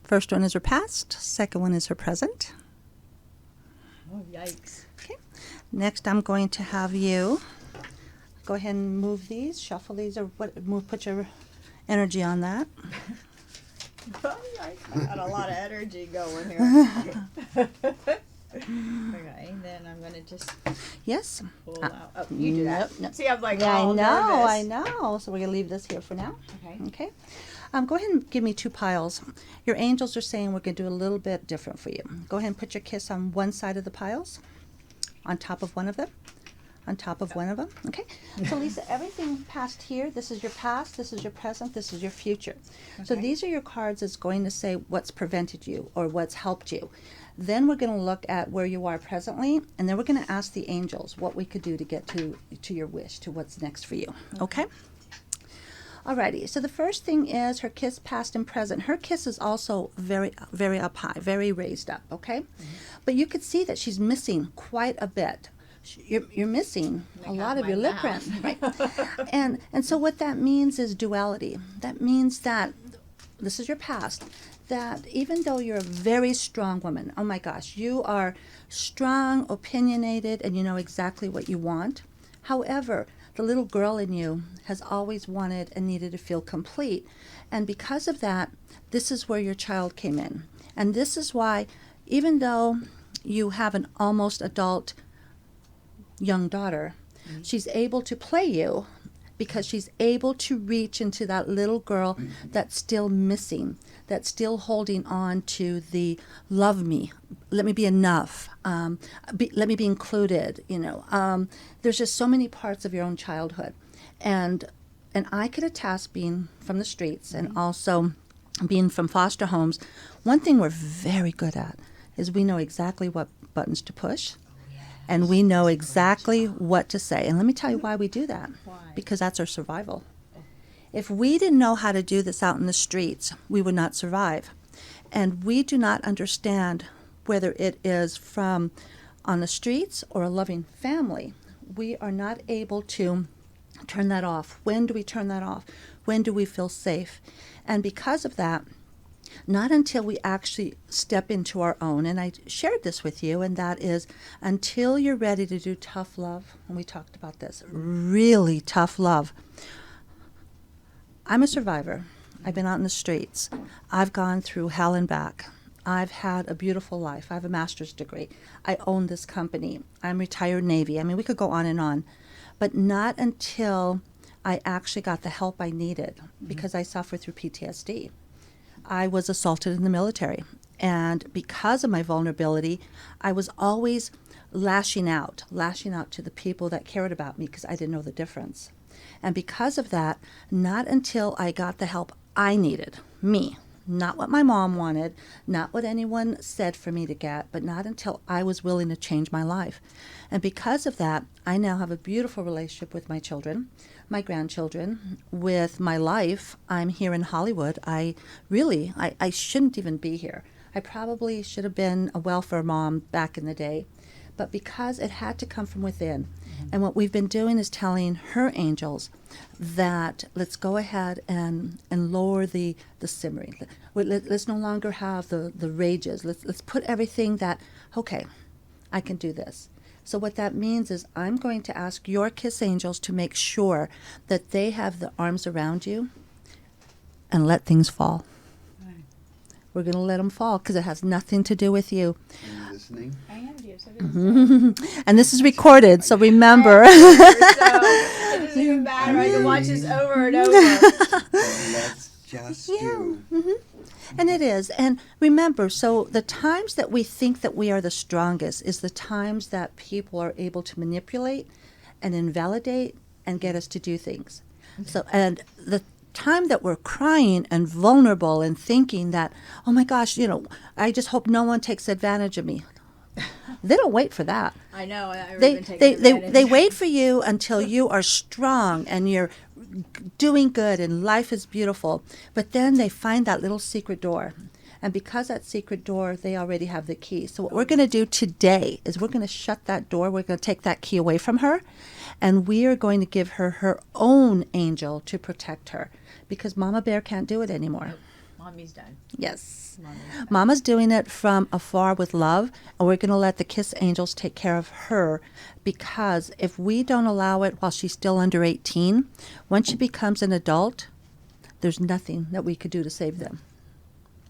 First one is her past, second one is her present. Oh, yikes. Next, I'm going to have you go ahead and move these, shuffle these, or put your energy on that. I got a lot of energy going here. Okay, then I'm gonna just Yes? pull out. Oh, you do that. No. See, I'm like, Yeah, all I nervous. know. So we're going to leave this here for now. Okay. Okay. Go ahead and give me 2 piles. Your angels are saying we're going to do a little bit different for you. Go ahead and put your kiss on one side of the piles, on top of one of them, on top of one of them. Okay. So Lisa, everything past here, this is your past, this is your present, this is your future. So Okay. these are your cards that's going to say what's prevented you or what's helped you. Then we're going to look at where you are presently, and then we're going to ask the angels what we could do to get to your wish, to what's next for you. Okay? Alrighty, so the first thing is her kiss past and present. Her kiss is also very, very up high, very raised up, okay? But you could see that she's missing quite a bit. You're missing a Make lot out of your my lip print, mouth. right? And so what that means is duality. That means that this is your past, that even though you're a very strong woman, oh my gosh, you are strong, opinionated, and you know exactly what you want. However, the little girl in you has always wanted and needed to feel complete. And because of that, this is where your child came in. And this is why, even though you have an almost adult young daughter, she's able to play you because she's able to reach into that little girl that's still missing, that's still holding on to the love me, let me be enough, let me be included, you know. There's just so many parts of your own childhood. And I could attest, being from the streets and also being from foster homes, one thing we're very good at is we know exactly what buttons to push. And we know exactly what to say. And let me tell you why we do that. Why? Because that's our survival. If we didn't know how to do this out in the streets, we would not survive. And we do not understand whether it is from on the streets or a loving family. We are not able to turn that off. When do we turn that off? When do we feel safe? And because of that, not until we actually step into our own, and I shared this with you, and that is until you're ready to do tough love, and we talked about this, really tough love. I'm a survivor. I've been out in the streets. I've gone through hell and back. I've had a beautiful life. I have a master's degree. I own this company. I'm retired Navy. I mean, we could go on and on. But not until I actually got the help I needed because I suffer through PTSD. I was assaulted in the military, and because of my vulnerability, I was always lashing out to the people that cared about me because I didn't know the difference. And because of that, not until I got the help I needed, me, not what my mom wanted, not what anyone said for me to get, but not until I was willing to change my life. And because of that, I now have a beautiful relationship with my children, my grandchildren, with my life. I'm here in Hollywood. I shouldn't even be here. I probably should have been a welfare mom back in the day. But because it had to come from within, and what we've been doing is telling her angels that let's go ahead and lower the simmering. Let's no longer have the rages. Let's put everything that, okay, I can do this. So what that means is I'm going to ask your kiss angels to make sure that they have the arms around you and let things fall. Right. We're going to let them fall because it has nothing to do with you. Are you listening? I am, dear. So And this is recorded, so remember. So it doesn't even matter. I can watch this over and over. Let's just do. And it is. And remember, so the times that we think that we are the strongest is the times that people are able to manipulate and invalidate and get us to do things. So, and the time that we're crying and vulnerable and thinking that, oh my gosh, I just hope no one takes advantage of me. They don't wait for that. I know. I've They been taking advantage. they wait for you until you are strong and you're doing good and life is beautiful. But then they find that little secret door. And because that secret door, they already have the key. So what we're going to do today is we're going to shut that door. We're going to take that key away from her. And we are going to give her her own angel to protect her. Because Mama Bear can't do it anymore. Mommy's done. Yes. Mommy's done. Mama's doing it from afar with love, and we're going to let the kiss angels take care of her, because if we don't allow it while she's still under 18, once she becomes an adult, there's nothing that we could do to save them.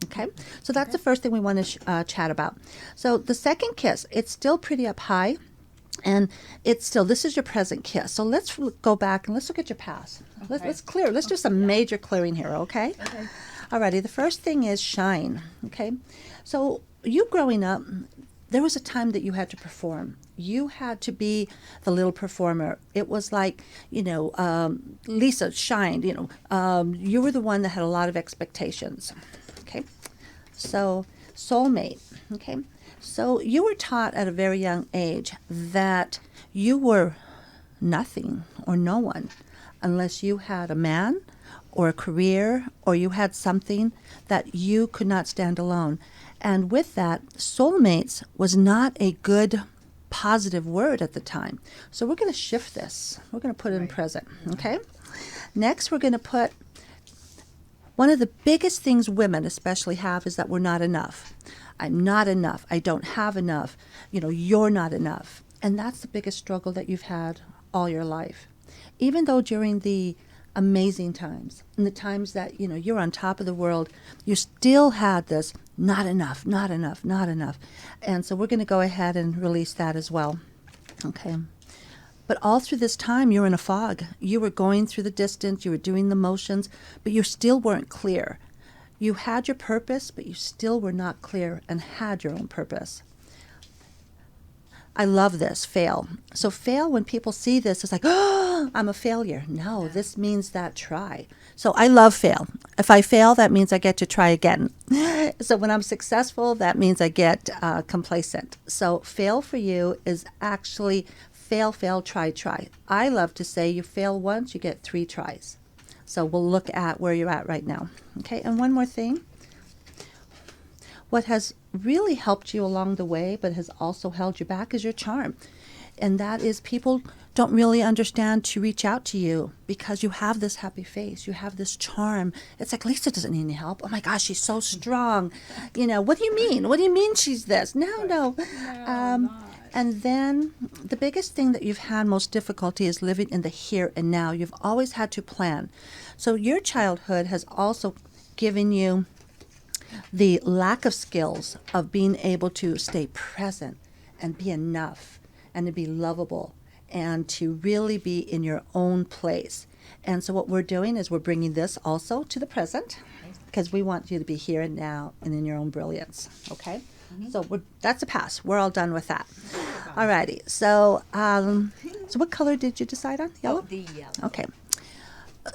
Okay? So that's the first thing we want to chat about. So the second kiss, it's still pretty up high, and it's still, this is your present kiss. So let's go back and let's look at your past. Okay. Let's clear. Let's do some major clearing here, okay? Okay. Alrighty, the first thing is shine, okay? So you growing up, there was a time that you had to perform. You had to be the little performer. It was like, Lisa shined, you were the one that had a lot of expectations, okay? So soulmate, okay? So you were taught at a very young age that you were nothing or no one unless you had a man or a career, or you had something that you could not stand alone. And with that, soulmates was not a good, positive word at the time. So we're going to shift this. We're going to put it in present, okay? Next, we're going to put, one of the biggest things women especially have is that we're not enough. I'm not enough. I don't have enough. You're not enough. And that's the biggest struggle that you've had all your life. Even though during the amazing times, and the times that, you're on top of the world, you still had this not enough, not enough, not enough. And so we're going to go ahead and release that as well. Okay. But all through this time, you're in a fog. You were going through the distance, you were doing the motions, but you still weren't clear. You had your purpose, but you still were not clear and had your own purpose. I love this, fail. So fail, when people see this, it's like, oh, I'm a failure. No, this means that try. So I love fail. If I fail, that means I get to try again. So when I'm successful, that means I get complacent. So fail for you is actually fail, try. I love to say you fail once, you get 3 tries. So we'll look at where you're at right now. Okay, and one more thing. What has really helped you along the way, but has also held you back, is your charm. And that is, people don't really understand to reach out to you because you have this happy face. You have this charm. It's like, Lisa doesn't need any help. Oh my gosh, she's so strong. What do you mean? What do you mean she's this? No. And then the biggest thing that you've had most difficulty is living in the here and now. You've always had to plan. So your childhood has also given you the lack of skills of being able to stay present and be enough and to be lovable and to really be in your own place. And so what we're doing is we're bringing this also to the present because we want you to be here and now and in your own brilliance, okay? So that's a pass. We're all done with that. All righty. So, so what color did you decide on? Yellow? Oh, the yellow. Okay.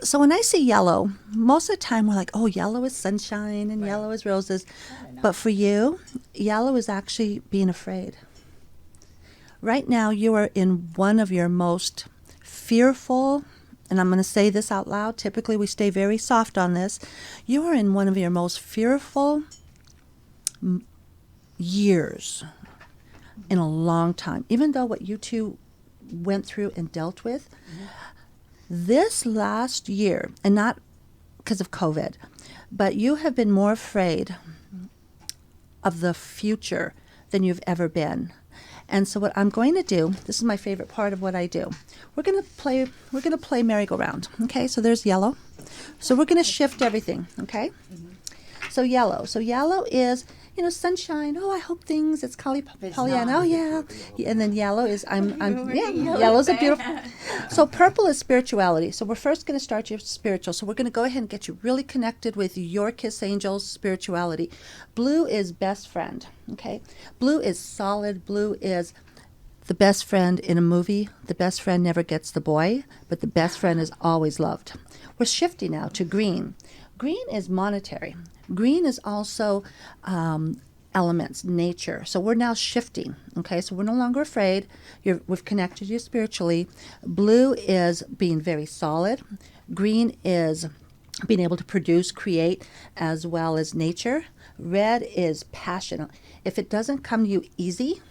So when I say yellow, most of the time we're like, oh, yellow is sunshine and Right. yellow is roses. I don't know. But for you, yellow is actually being afraid. Right now, you are in one of your most fearful, and I'm going to say this out loud. Typically, we stay very soft on this. You are in one of your most fearful years in a long time. Even though what you two went through and dealt with, this last year, and not because of COVID, but you have been more afraid of the future than you've ever been. And so what I'm going to do, this is my favorite part of what I do. We're going to play merry-go-round. Okay? So there's yellow. So we're going to shift everything, okay? So yellow. So yellow is, you know, sunshine. Oh, I hope things. It's Pollyanna. Oh, yeah. And then yellow is yellow's a beautiful. So purple is spirituality. So we're first going to start your spiritual. So we're going to go ahead and get you really connected with your Kiss Angels spirituality. Blue is best friend. Okay. Blue is solid. Blue is the best friend in a movie. The best friend never gets the boy, but the best friend is always loved. We're shifting now to green. Green is monetary. Green is also elements, nature. So we're now shifting, okay? So we're no longer afraid. We've connected you spiritually. Blue is being very solid. Green is being able to produce, create, as well as nature. Red is passion. If it doesn't come to you easy,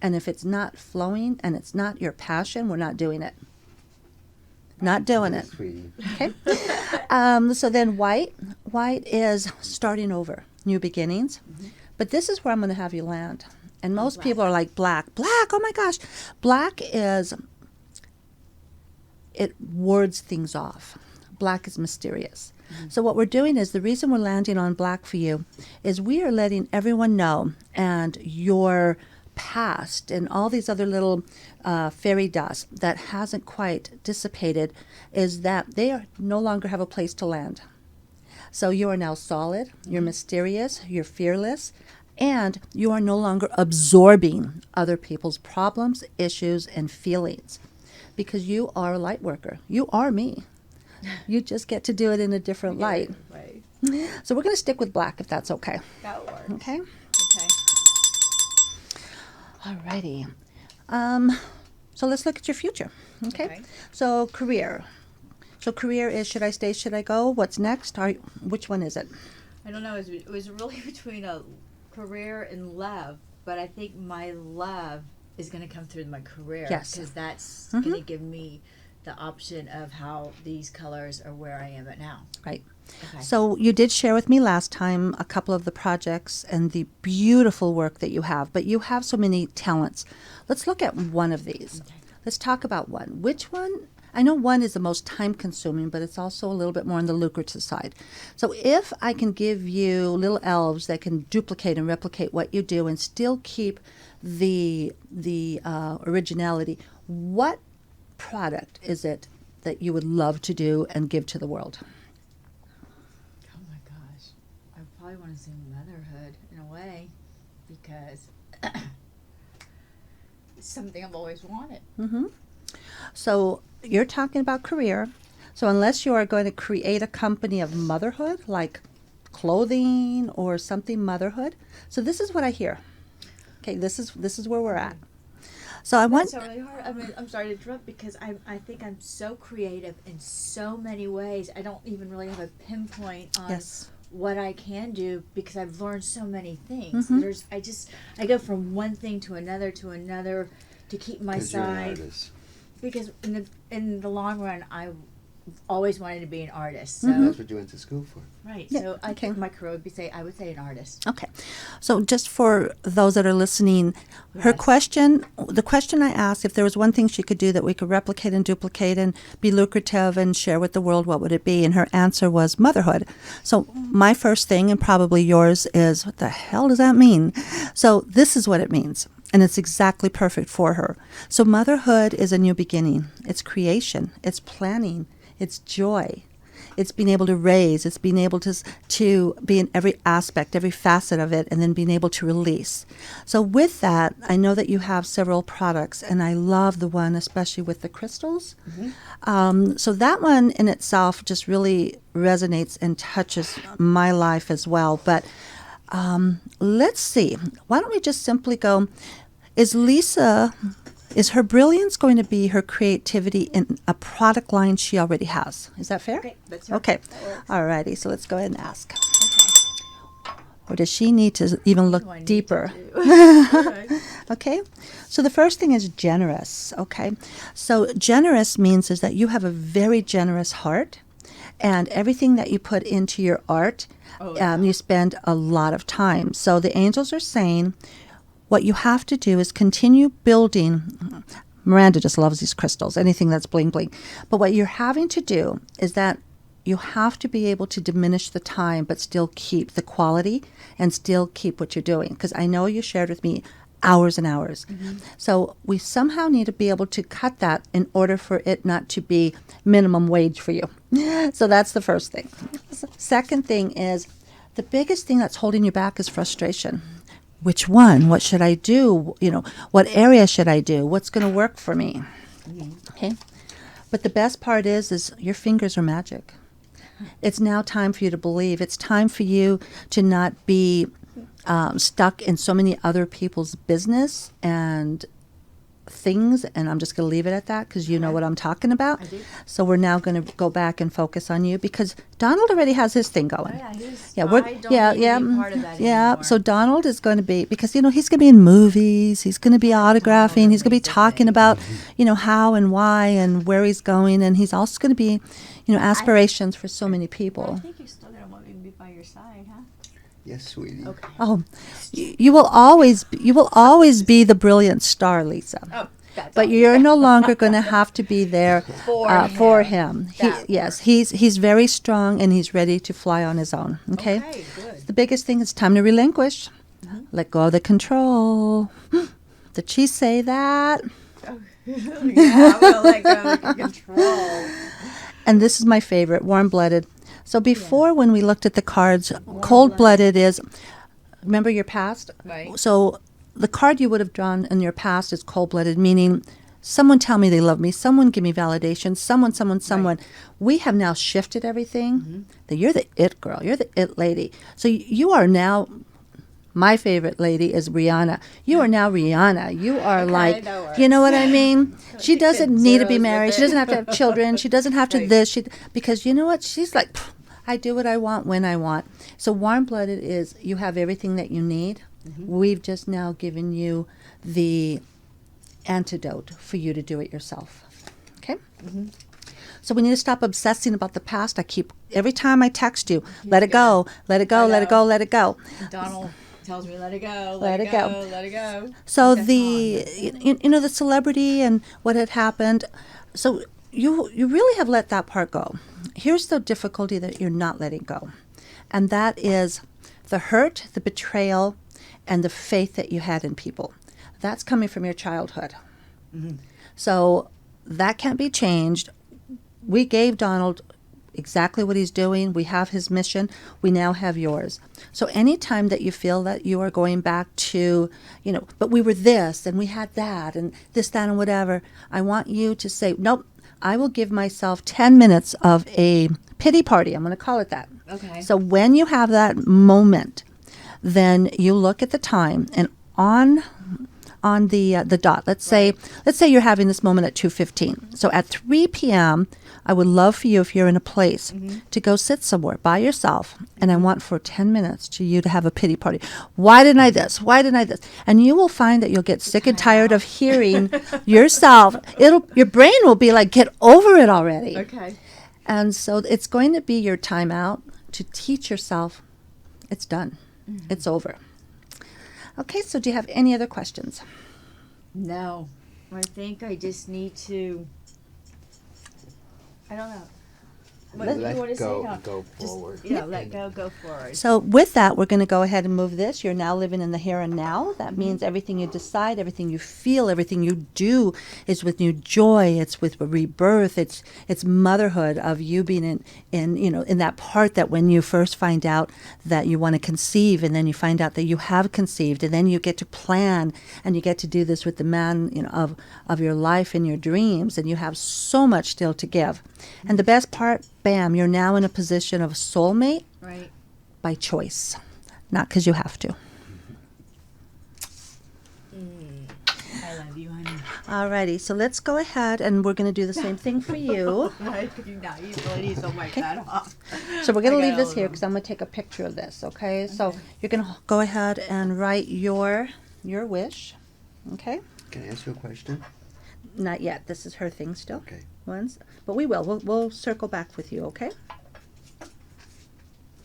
and if it's not flowing and it's not your passion, we're not doing it. Not doing it. Sweetie. Okay. So then white is starting over, new beginnings. But this is where I'm going to have you land. And most people are like black, oh my gosh. Black is, it wards things off. Black is mysterious. So what we're doing is, the reason we're landing on black for you is we are letting everyone know, and your past and all these other little fairy dust that hasn't quite dissipated, is that they are no longer have a place to land. So you are now solid, you're mysterious, you're fearless, and you are no longer absorbing other people's problems, issues, and feelings, because you are a light worker. You are me. You just get to do it in a different light. Right. So we're going to stick with black, if that's okay. That works. Okay? Okay. Alrighty. So let's look at your future. Okay? So career. So career is, should I stay, should I go? What's next? Which one is it? I don't know. It was really between a career and love, but I think my love is going to come through my career. Yes. Because that's going to give me the option of how these colors are where I am at now. Right. Okay. So you did share with me last time a couple of the projects and the beautiful work that you have, but you have so many talents. Let's look at one of these. Okay. Let's talk about one. Which one? I know one is the most time consuming, but it's also a little bit more on the lucrative side. So if I can give you little elves that can duplicate and replicate what you do and still keep the originality, what product is it that you would love to do and give to the world? Oh my gosh. I probably want to say motherhood in a way, because it's something I've always wanted. Mm-hmm. So you're talking about career. So unless you are going to create a company of motherhood, like clothing or something motherhood. So this is what I hear. Okay, this is where we're at. So I want. That's really hard. I mean, I'm sorry to interrupt, because I think I'm so creative in so many ways. I don't even really have a pinpoint on what I can do, because I've learned so many things. I go from one thing to another to keep my 'Cause you're an side. artist. Because in the long run, I always wanted to be an artist. So That's what you went to school for. right. Yeah, So I okay. think my career would be I would say an artist. Okay. So just for those that are listening, her Yes. question, the question I asked, if there was one thing she could do that we could replicate and duplicate and be lucrative and share with the world, what would it be? And her answer was motherhood. So my first thing, and probably yours, is, what the hell does that mean? So this is what it means. And it's exactly perfect for her. So motherhood is a new beginning. It's creation. It's planning. It's joy. It's being able to raise. It's being able to be in every aspect, every facet of it, and then being able to release. So with that, I know that you have several products, and I love the one, especially with the crystals. So that one in itself just really resonates and touches my life as well. But let's see. Why don't we just simply go, is her brilliance going to be her creativity in a product line she already has? Is that fair? Okay, that's right. Okay. That works. All righty. So let's go ahead and ask. Or does she need to even look Do I need deeper? to do? Okay. Okay. So the first thing is generous. Okay. So generous means is that you have a very generous heart, and everything that you put into your art, you spend a lot of time. So the angels are saying, what you have to do is continue building. Miranda just loves these crystals, anything that's bling bling. But what you're having to do is that you have to be able to diminish the time but still keep the quality and still keep what you're doing. Because I know you shared with me hours and hours. So we somehow need to be able to cut that in order for it not to be minimum wage for you. So that's the first thing. Second thing is, the biggest thing that's holding you back is frustration. Which one? What should I do? What area should I do? What's going to work for me? Okay. But the best part is your fingers are magic. It's now time for you to believe. It's time for you to not be stuck in so many other people's business and things, and I'm just going to leave it at that because you know what I'm talking about. I do. So we're now going to go back and focus on you because Donald already has his thing going. I don't need to be part of that anymore. So Donald is going to be, because he's going to be in movies, he's going to be autographing, he's going to be talking about how and why and where he's going, and he's also going to be aspirations for so many I people. think you're still going to want me to be by your side, huh? Yes, sweetie. Okay. Oh, you will always be the brilliant star, Lisa. Oh, that's But all. you're no longer going to have to be there For him. That He's very strong and he's ready to fly on his own. Okay. Okay, good. The biggest thing is time to relinquish. Let go of the control. Did she say that? Yeah, I will let go of control. And this is my favorite, warm-blooded. So before, when we looked at the cards, cold-blooded is, remember your past? Right. So the card you would have drawn in your past is cold-blooded, meaning someone tell me they love me, someone give me validation, someone. Right. We have now shifted everything. That you're the it girl, you're the it lady. So you are now, my favorite lady is Rihanna. You are now Rihanna. You are like, that works. you know what I mean? She doesn't need to be zeros married. with She it. doesn't have to have children. She doesn't have to Right. this. Because you know what? She's like, I do what I want when I want. So warm-blooded is you have everything that you need. We've just now given you the antidote for you to do it yourself. Okay? So we need to stop obsessing about the past. Every time I text you, let it go, let it go, let it go, let it go. Donald tells me, let it go, Let it go. let it go. So That's the celebrity and what had happened. So you really have let that part go. Here's the difficulty that you're not letting go. And that is the hurt, the betrayal, and the faith that you had in people. That's coming from your childhood. So that can't be changed. We gave Donald exactly what he's doing. We have his mission. We now have yours. So anytime that you feel that you are going back to, but we were this and we had that and this, that, and whatever, I want you to say, nope, I will give myself 10 minutes of a pity party. I'm going to call it that. Okay. So when you have that moment, then you look at the time and on the dot. Let's say you're having this moment at 2:15. So at 3 p.m., I would love for you, if you're in a place, to go sit somewhere by yourself, and I want for 10 minutes to you to have a pity party. Why didn't I this? Why didn't I this? And you will find that you'll get sick and tired of hearing yourself. Your brain will be like, get over it already. Okay. And so it's going to be your time out to teach yourself it's done. It's over. Okay, so do you have any other questions? No. I think I just need to, I don't know. What do you want to say now? Go forward. Let go forward. So with that, we're going to go ahead and move this. You're now living in the here and now. That means everything you decide, everything you feel, everything you do is with new joy. It's with rebirth. It's motherhood of you being in that part that when you first find out that you want to conceive, and then you find out that you have conceived, and then you get to plan, and you get to do this with the man of your life and your dreams, and you have so much still to give. And the best part, bam, you're now in a position of a soulmate. Right. By choice, not because you have to. I love you, honey. Alrighty, so let's go ahead and we're going to do the same thing for you. You really need to wipe that off. So we're going to leave this here because I'm going to take a picture of this, okay? So you're going to go ahead and write your wish, okay? Can I ask you a question? Not yet. This is her thing still. Okay. Once, but we will. We'll circle back with you, okay?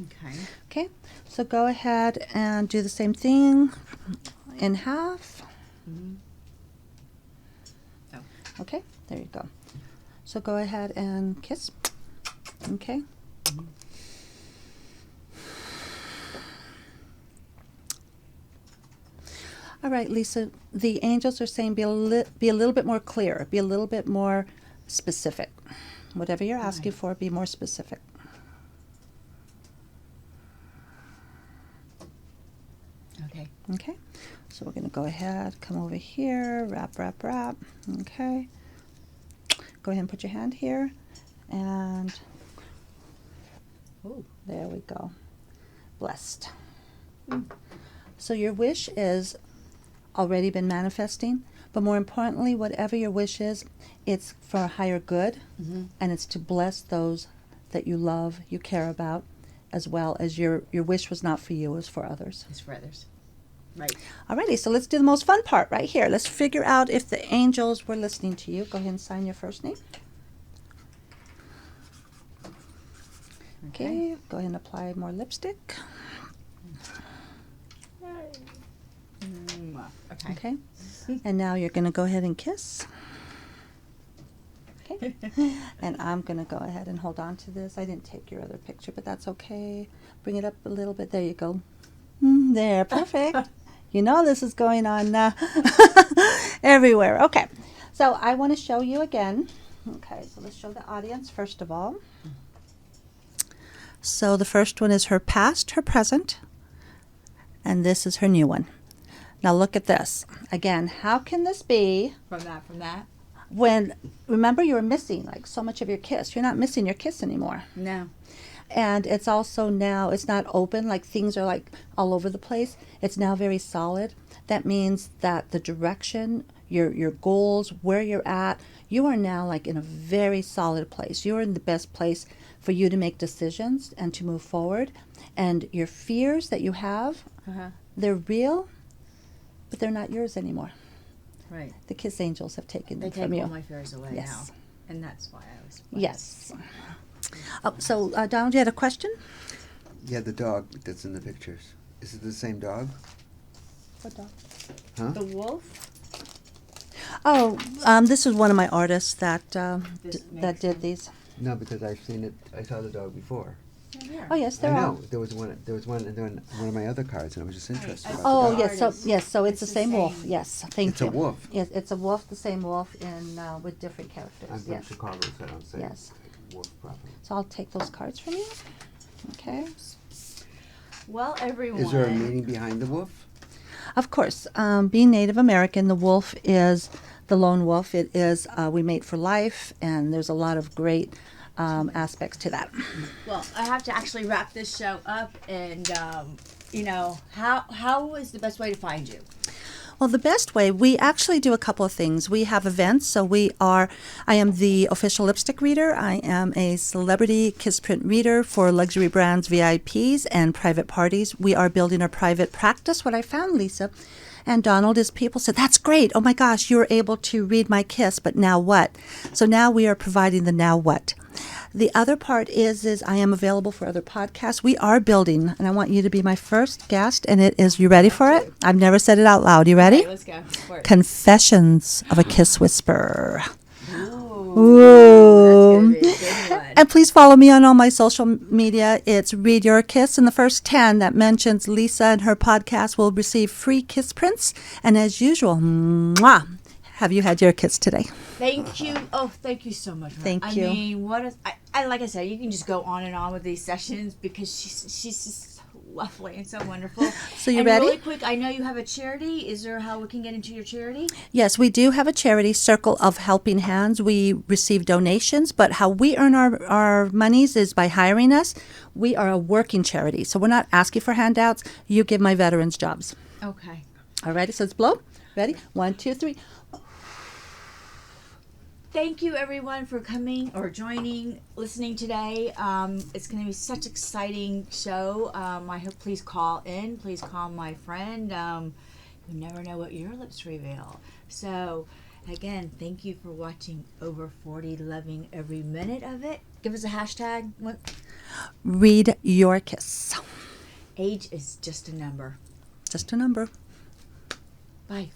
Okay. Okay, so go ahead and do the same thing in half. Oh. Okay, there you go. So go ahead and kiss. Okay. All right, Lisa, the angels are saying be a little bit more clear, be a little bit more specific. Whatever you're asking for, be more specific. Okay. Okay, so we're going to go ahead, come over here, wrap, wrap, wrap. Okay, go ahead and put your hand here, and there we go. Blessed. So your wish is already been manifesting, but more importantly, whatever your wish is, it's for a higher good, and it's to bless those that you love, you care about, as well as your wish was not for you, it was for others. It's for others. Right. Alrighty, so let's do the most fun part right here. Let's figure out if the angels were listening to you. Go ahead and sign your first name. Okay, go ahead and apply more lipstick. Okay. Okay, and now you're going to go ahead and kiss. Okay, and I'm going to go ahead and hold on to this. I didn't take your other picture, but that's okay. Bring it up a little bit. There you go. There, perfect. You know this is going on everywhere. Okay, so I want to show you again. Okay, so let's show the audience first of all. So the first one is her past, her present, and this is her new one. Now look at this. Again, how can this be? From that? When, remember, you were missing like so much of your kiss. You're not missing your kiss anymore. No. And it's also now, it's not open, like things are like all over the place. It's now very solid. That means that the direction, your goals, where you're at, you are now like in a very solid place. You're in the best place for you to make decisions and to move forward. And your fears that you have, they're real, but they're not yours anymore. Right. The kiss angels have taken them They from take you. all my fears away Yes. now. And that's why I was blessed. Yes. So, Donald, you had a question? Yeah, the dog that's in the pictures. Is it the same dog? What dog? Huh? The wolf? Oh, this is one of my artists that This that makes did them- these. No, because I've seen it. I saw the dog before. Oh yes, I they're all. know. There was one in one of my other cards, and I was just interested. about Oh the dog. yes, so it's It's the the same wolf. same. Yes, thank It's you. a wolf. Yes, it's a wolf, the same wolf, in with different characters. I'm from Yes. Chicago, so I don't say Yes. wolf properly. So I'll take those cards from you. Okay. Well, everyone. Is there a meaning behind the wolf? Of course, being Native American, the wolf is the lone wolf. It is we mate for life, and there's a lot of great aspects to that. Well, I have to actually wrap this show up, and how is the best way to find you? Well, the best way, we actually do a couple of things. We have events, so I am the official lipstick reader. I am a celebrity kiss print reader for luxury brands, VIPs, and private parties. We are building a private practice. What I found, Lisa, and Donald, is people said, that's great. Oh my gosh, you were able to read my kiss, but now what? So now we are providing the now what. The other part is I am available for other podcasts. We are building, and I want you to be my first guest, and it is, you ready for it? I've never said it out loud. You ready? Okay, let's go. For it. Confessions of a Kiss Whisperer. Ooh. Ooh. That's gonna be a good one. And please follow me on all my social media. It's Read Your Kiss, and the first 10 that mentions Lisa and her podcast will receive free kiss prints. And as usual, mwah, have you had your kiss today? Thank you. Oh, thank you so much. Thank you. I mean, what is I like I said, you can just go on and on with these sessions because she's just so lovely and so wonderful. So you and ready? Really quick, I know you have a charity. Is there how we can get into your charity? Yes, we do have a charity, Circle of Helping Hands. We receive donations, but how we earn our monies is by hiring us. We are a working charity, so we're not asking for handouts. You give my veterans jobs. Okay. All righty, so let's blow. Ready? 1, 2, 3. Thank you, everyone, for coming or joining, listening today. It's going to be such an exciting show. I hope please call in. Please call my friend. You never know what your lips reveal. So, again, thank you for watching Over 40 Loving Every Minute of it. Give us a hashtag. What? Read Your Kiss. Age is just a number. Just a number. Bye.